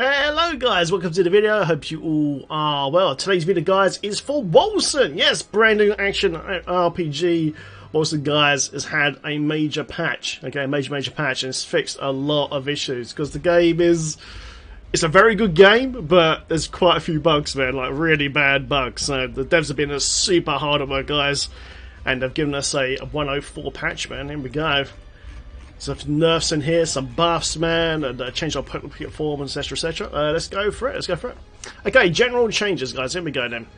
Hello guys, welcome to the video. I hope you all are well. Today's video, guys, is for Wolcen. Yes, brand new action RPG. Wolcen, guys, has had a major patch. Okay, a major patch, and it's fixed a lot of issues because the game it's a very good game, but there's quite a few bugs, man, like really bad bugs. So the devs have been super hard at work, guys, and they've given us a 104 patch, man. Here we go. Some nerfs in here, some buffs, man, and change our performance, etc. Let's go for it. Okay, general changes, guys. Here we go then.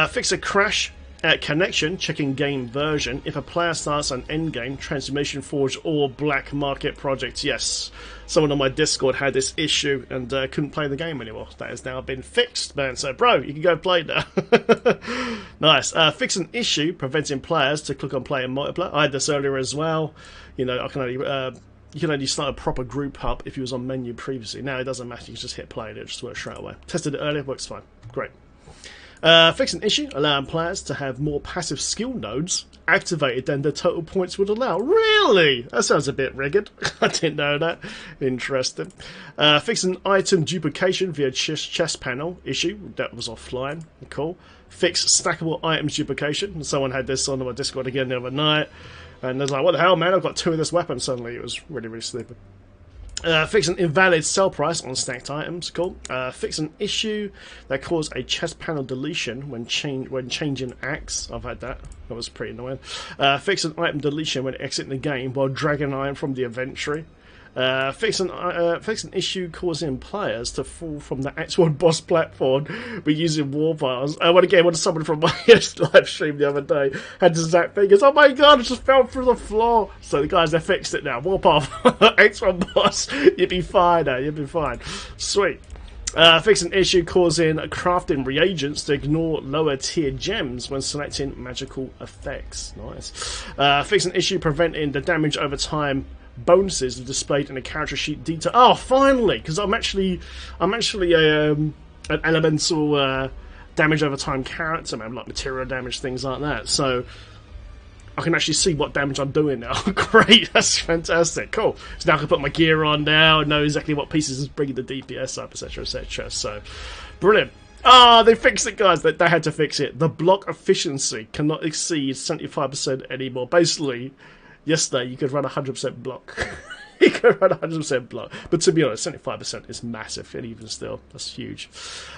Fix a crash at connection, checking game version. If a player starts an Endgame, Transformation Forge, or Black Market project. Yes, someone on my Discord had this issue and couldn't play the game anymore. That has now been fixed, man. So, bro, you can go play now. Nice. Fix an issue preventing players to click on play and multiplayer. I had this earlier as well. You know, you can only start a proper group up if you was on menu previously. Now it doesn't matter. You can just hit play and it just works straight away. Tested it earlier, works fine. Great. Fix an issue, allowing players to have more passive skill nodes activated than the total points would allow. Really? That sounds a bit rigged. I didn't know that. Interesting. Fix an item duplication via chest panel issue. That was offline. Cool. Fix stackable items duplication. Someone had this on my Discord again the other night. And I was like, what the hell, man? I've got 2 of this weapon suddenly. It was really stupid. Fix an invalid sell price on stacked items. Cool. Fix an issue that caused a chest panel deletion when changing axe. I've had that. That was pretty annoying. Fix an item deletion when exiting the game while dragging an item from the inventory. Fix an issue causing players to fall from the actual boss platform by using war bars. When someone from my live stream the other day had this exact thing, oh my god, it just fell through the floor. So the guys, they fixed it now. Warp off, X1 boss, you'll be fine now, you'll be fine. Sweet. Fix an issue causing crafting reagents to ignore lower tier gems when selecting magical effects. Nice. Fix an issue preventing the damage over time bonuses displayed in a character sheet detail. Oh, finally! Because I'm actually an elemental damage over time character, man, like material damage, things like that. So I can actually see what damage I'm doing now. Great, that's fantastic. Cool. So now I can put my gear on now and know exactly what pieces is bringing the DPS up, etc., etc. So brilliant. Ah, they fixed it, guys. They had to fix it. The block efficiency cannot exceed 75% anymore. Basically, yesterday you could run 100% block. You could run 100% block. But to be honest, 75% is massive, and even still, that's huge.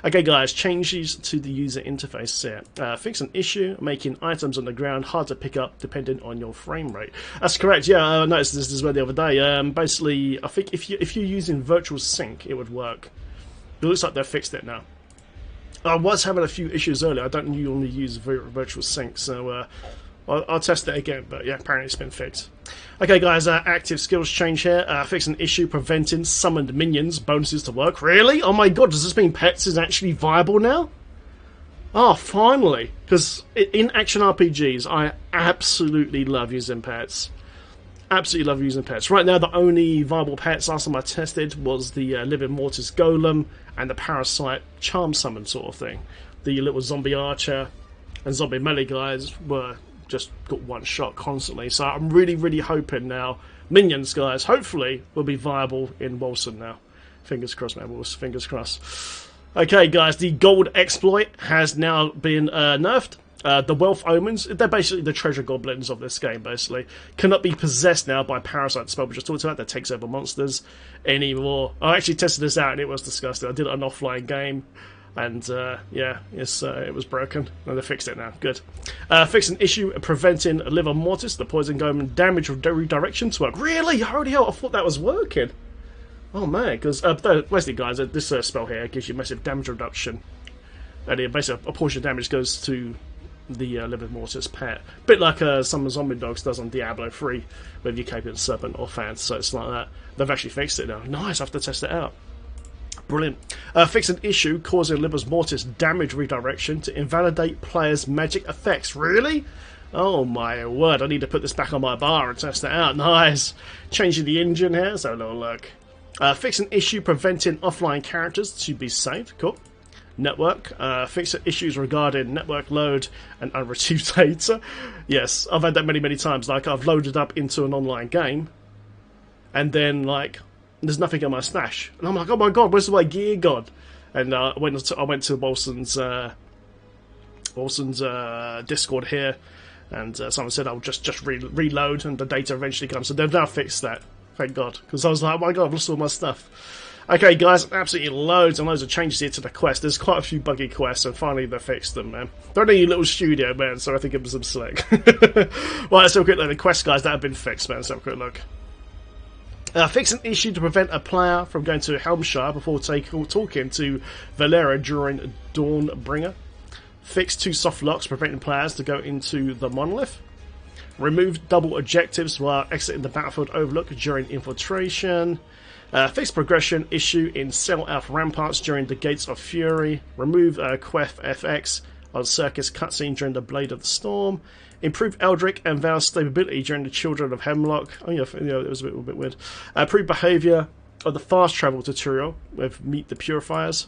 Okay, guys, changes to the user interface here. Fix an issue, making items on the ground hard to pick up depending on your frame rate. That's correct, yeah, I noticed this as well the other day. Basically, I think if you're using virtual sync, it would work. It looks like they've fixed it now. I was having a few issues earlier. I don't normally use virtual sync, so I'll test it again, but yeah, apparently it's been fixed. Okay, guys, active skills change here. Fix an issue preventing summoned minions bonuses to work. Really? Oh my god, does this mean pets is actually viable now? Oh, finally. Because in action RPGs, I absolutely love using pets. Absolutely love using pets. Right now, the only viable pets last time I tested was the Living Mortis Golem and the Parasite Charm Summon sort of thing. The little zombie archer and zombie melee guys were just got one shot constantly. So I'm really hoping now minions, guys, hopefully will be viable in Wolcen now. Fingers crossed, man. Fingers crossed. Okay, guys, the gold exploit has now been nerfed. The wealth omens, they're basically the treasure goblins of this game, basically. Cannot be possessed now by parasite spell we just talked about that takes over monsters anymore. I actually tested this out and it was disgusting. I did it on an offline game. And yeah, it was broken. And they fixed it now. Good. Fix an issue preventing Liver Mortis, the poison golem, damage redirection to work. Really? Holy hell, I thought that was working. Oh man, because basically, guys, this spell here gives you massive damage reduction. And basically, a portion of damage goes to the Liver Mortis pet. Bit like some Zombie Dogs does on Diablo 3, with your Captain Serpent or Fans, so it's like that. They've actually fixed it now. Nice, I have to test it out. Brilliant. Fix an issue causing Liver Mortis damage redirection to invalidate players' magic effects. Really? Oh my word, I need to put this back on my bar and test it out. Nice. Changing the engine here, let's have a little look. Fix an issue preventing offline characters to be saved. Cool. Network. Fix issues regarding network load and unretrieved data. Yes, I've had that many times. Like, I've loaded up into an online game, and then, like, there's nothing in my stash. And I'm like, oh my god, where's my gear gone? And I went to Wolcen's Discord here, and someone said I'll just reload, and the data eventually comes. So they've now fixed that, thank God, because I was like, oh my god, I've lost all my stuff. Okay, guys, absolutely loads and loads of changes here to the quest. There's quite a few buggy quests, and finally they fixed them, man. They're only a little studio, man, so I think it was some slick. Right, let's have a quick look at the quest, guys, that have been fixed, man. Let's have a quick look. Fix an issue to prevent a player from going to Helmshire before talking to Valera during Dawnbringer. Fix 2 soft locks preventing players to go into the monolith. Remove double objectives while exiting the battlefield overlook during infiltration. Fix progression issue in Cell Alpha Ramparts during the Gates of Fury. Remove Quef FX on Circus cutscene during the Blade of the Storm. Improve Eldrick and Val's stability during the Children of Hemlock. Oh yeah, it was a bit weird. Improve behaviour of the fast travel tutorial with Meet the Purifiers.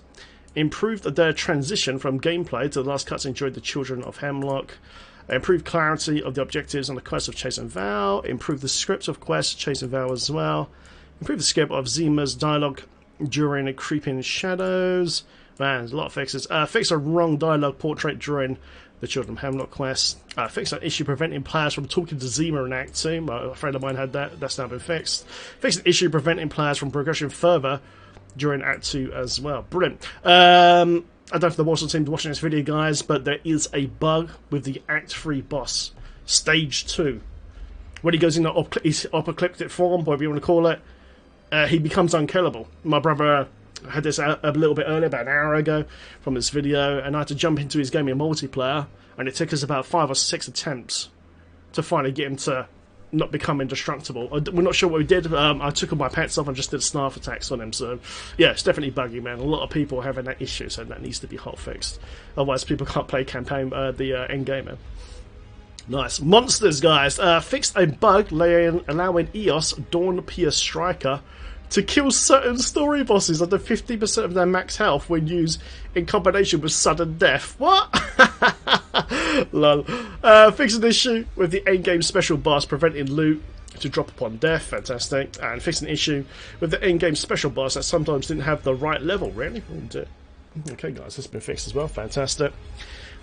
Improved their transition from gameplay to the last cutscene during the Children of Hemlock. Improve clarity of the objectives on the quest of Chasing Val. Improve the script of quest Chasing Val as well. Improve the script of Zima's dialogue during Creeping Shadows. Man, there's a lot of fixes. Fix a wrong dialogue portrait during the Children of Hemlock quest. Fix an issue preventing players from talking to Zima in Act 2. A friend of mine had that. That's now been fixed. Fix an issue preventing players from progressing further during Act 2 as well. Brilliant. I don't know if the Wolcen team's watching this video, guys, but there is a bug with the Act 3 boss, Stage 2. When he goes in the his apocalyptic form, whatever you want to call it, he becomes unkillable. My brother had this a little bit earlier, about an hour ago, from this video, and I had to jump into his game in multiplayer, and it took us about 5 or 6 attempts to finally get him to not become indestructible. We're not sure what we did. I took all my pets off and just did snarf attacks on him, so yeah, it's definitely buggy, man. A lot of people are having that issue, so that needs to be hot fixed. Otherwise people can't play campaign, the Endgame, man. Nice. Monsters, guys. Fixed a bug allowing EOS Dawnpierce Striker to kill certain story bosses under 50% of their max health when used in combination with sudden death. What? Lol. Fix an issue with the endgame special boss preventing loot to drop upon death. Fantastic. And fix an issue with the endgame special boss that sometimes didn't have the right level. Really? Okay, guys, that's been fixed as well. Fantastic.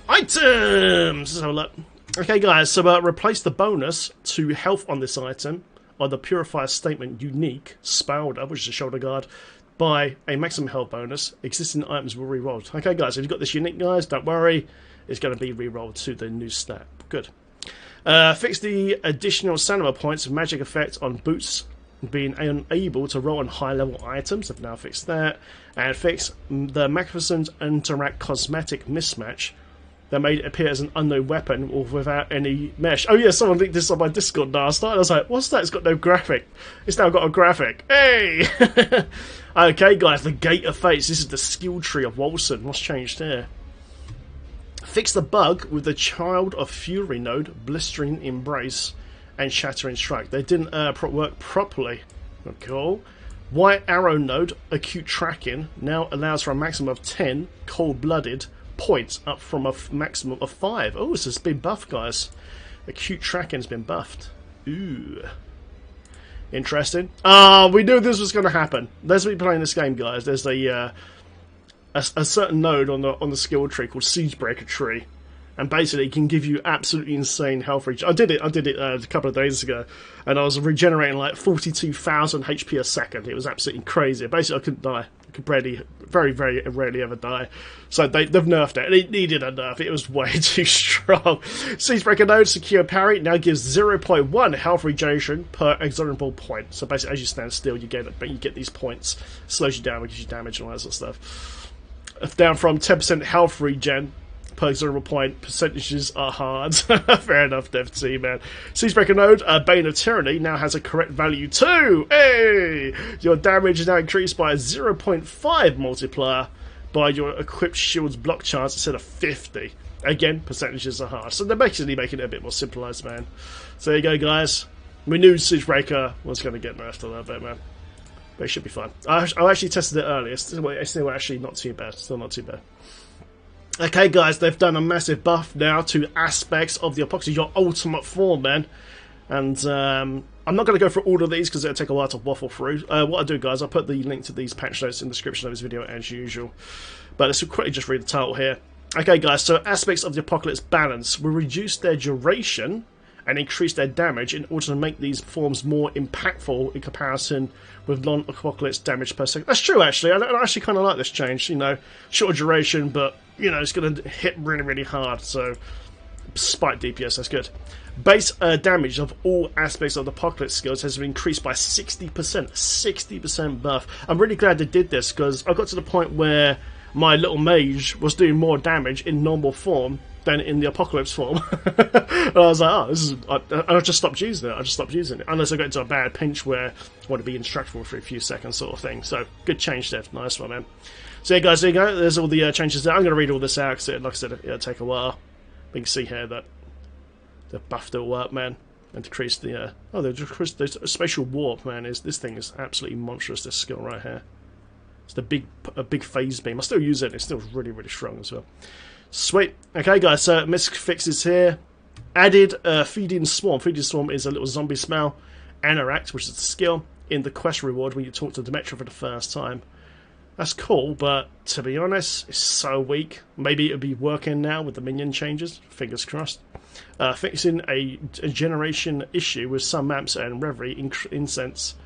Items! Let's have a look. Okay, guys, so replace the bonus to health on this item on the Purifier Statement Unique Spouder, which is a shoulder guard, by a maximum health bonus. Existing items will re-roll. Okay, guys, if you've got this unique, guys, don't worry. It's going to be re-rolled to the new stat. Good. Fix the additional stamina points of magic effect on boots being unable to roll on high-level items. I've now fixed that. And fix the Magnificent Interact cosmetic mismatch that made it appear as an unknown weapon or without any mesh. Oh yeah, someone linked this on my Discord last night. I was like, what's that? It's got no graphic. It's now got a graphic. Hey! Okay, guys, the Gate of Fates. This is the skill tree of Wolcen. What's changed here? Fix the bug with the Child of Fury node, Blistering Embrace and Shattering Strike. They didn't work properly. Cool. White Arrow node, Acute Tracking, now allows for a maximum of 10 cold-blooded points, up from a maximum of 5. Oh, this has been buffed, guys. Acute Tracking's been buffed. Ooh. Interesting. We knew this was going to happen. Let's be playing this game, guys. There's a certain node on the skill tree called Siegebreaker tree, and basically it can give you absolutely insane health reach. I did it a couple of days ago, and I was regenerating like 42,000 HP a second. It was absolutely crazy. Basically, I couldn't die. I could very rarely ever die. So they've nerfed it. It needed a nerf. It was way too strong. Siegebreaker node, secure parry, now gives 0.1 health regeneration per exorable point. So basically, as you stand still, you get these points. Slows you down, gives you damage and all that sort of stuff. Down from 10% health regen per exorable point. Percentages are hard. Fair enough, Dev Team, man. Siegebreaker node, Bane of Tyranny, now has a correct value too. Hey! Your damage is now increased by a 0.5 multiplier by your equipped shield's block chance instead of 50. Again, percentages are hard. So they're basically making it a bit more simplified, man. So there you go, guys. We knew Siegebreaker was going to get nerfed a little bit, man. But it should be fine. I actually tested it earlier. It's still actually not too bad. Still not too bad. Okay, guys, they've done a massive buff now to aspects of the Apocalypse, your ultimate form, man. And I'm not going to go through all of these because it'll take a while to waffle through. What I do, guys, I'll put the link to these patch notes in the description of this video as usual. But let's quickly just read the title here. Okay, guys, so aspects of the Apocalypse balance will reduce their duration and increase their damage in order to make these forms more impactful in comparison with non-Apocalypse damage per second. That's true, actually. I actually kind of like this change. You know, shorter duration, but, you know, it's going to hit really, really hard. So, spike DPS, that's good. Base damage of all aspects of the Apocalypse skills has been increased by 60%. 60% buff. I'm really glad they did this, because I got to the point where my little mage was doing more damage in normal form than in the Apocalypse form. And I was like, oh, this is... I just stopped using it. Unless I got into a bad pinch where I want to be indestructible for a few seconds sort of thing. So, good change there. Nice one, man. So yeah, guys, there you go. There's all the changes there. I'm going to read all this out, because, like I said, it'll take a while. But you can see here that the buff will work, man. And decrease the... they decreased the spatial warp, man. This thing is absolutely monstrous, this skill right here. It's a big phase beam. I still use it. It's still really, really strong as well. Sweet. Okay, guys, so misc fixes here. Added Feeding Swarm. Feeding Swarm is a little zombie smell. Anoract, which is a skill, in the quest reward when you talk to Demetra for the first time. That's cool, but to be honest, it's so weak. Maybe it'll be working now with the minion changes. Fingers crossed. Fixing a generation issue with some maps and Reverie Incense,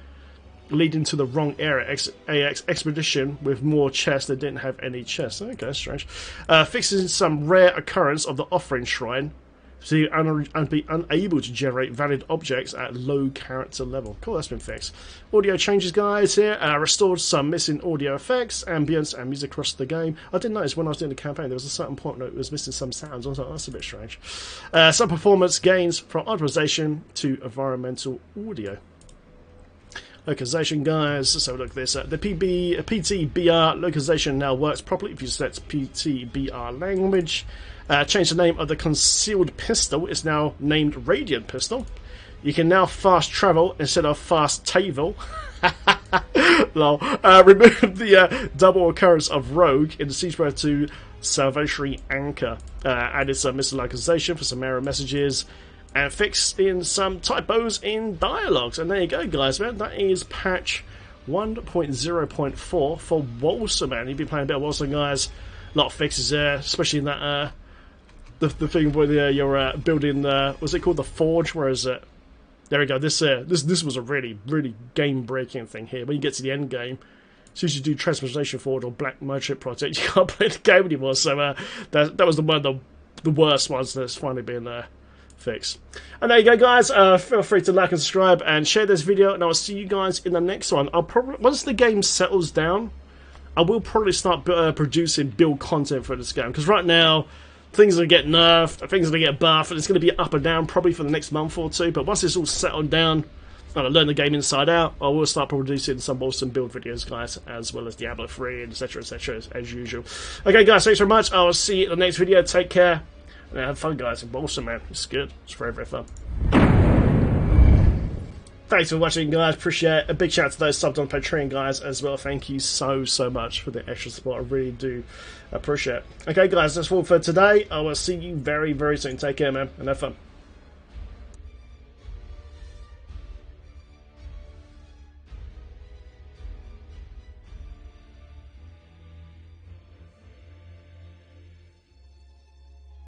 leading to the wrong area. AX Expedition with more chests that didn't have any chests. Okay, strange. Fixing some rare occurrence of the Offering Shrine, so you be unable to generate valid objects at low character level. Cool, that's been fixed. Audio changes, guys, here. Restored some missing audio effects, ambience, and music across the game. I did notice when I was doing the campaign, there was a certain point where it was missing some sounds. I was like, oh, that's a bit strange. Some performance gains from optimization to environmental audio. Localization, guys. So look at this. The PTBR localization now works properly if you select PTBR language. Change the name of the concealed pistol. It's now named Radiant Pistol. You can now fast travel instead of fast travel. Lol. Remove the double occurrence of Rogue in the Siege Breath to Salvatory Anchor. Added some mislocalization for some error messages. And fixed in some typos in dialogues. And there you go, guys, man. That is patch 1.0.4 for Wolcen, man. You've been playing a bit of Wolcen, guys. A lot of fixes there, especially in that the thing where you're building what's it called, the Forge? Where is it? There we go. This was a really, really game-breaking thing here. When you get to the end game, as soon as you do Transformation Forward or Black Merchant Project, you can't play the game anymore. So that was one of the worst ones that's finally been fixed. And there you go, guys. Feel free to like and subscribe and share this video, and I'll see you guys in the next one. I'll probably, once the game settles down, I will probably start producing build content for this game, because right now things are going to get nerfed, things are going to get buffed, and it's going to be up and down probably for the next month or two. But once it's all settled down and I learn the game inside out, I will start producing some Wolcen build videos, guys, as well as Diablo 3, etc, etc, as usual. Okay, guys, thanks very much. I will see you in the next video. Take care. And have fun, guys, in Wolcen, man. It's good. It's very, very fun. Thanks for watching, guys. Appreciate it. A big shout out to those subbed on Patreon, guys, as well. Thank you so, so much for the extra support. I really do appreciate it. Okay, guys, that's all for today. I will see you very, very soon. Take care, man, and have fun.